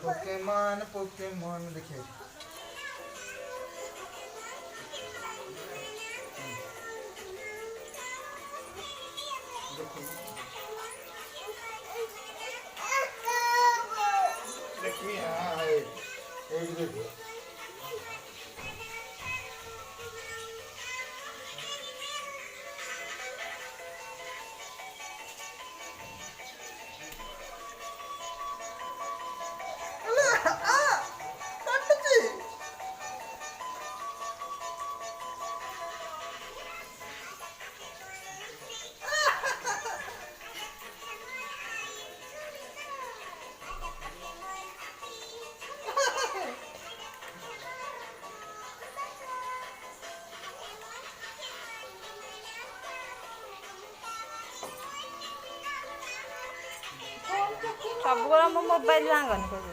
Pokemon Pokemon देखिए देखिए हाँ एक देखो सबको मो मोबाइल सांगनी कर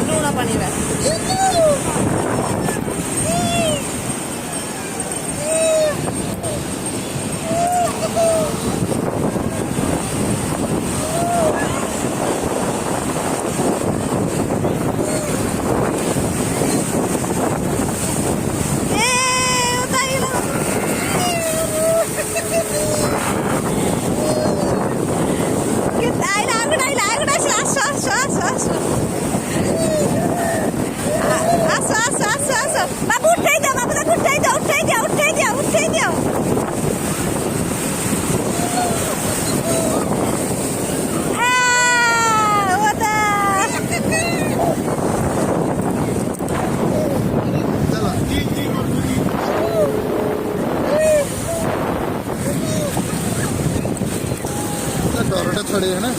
लुण पानी बाबू उठाई दो बाबू तक उठाई दो उठाई दो उठाई दो उठाई दो डरटा छड़े है ना।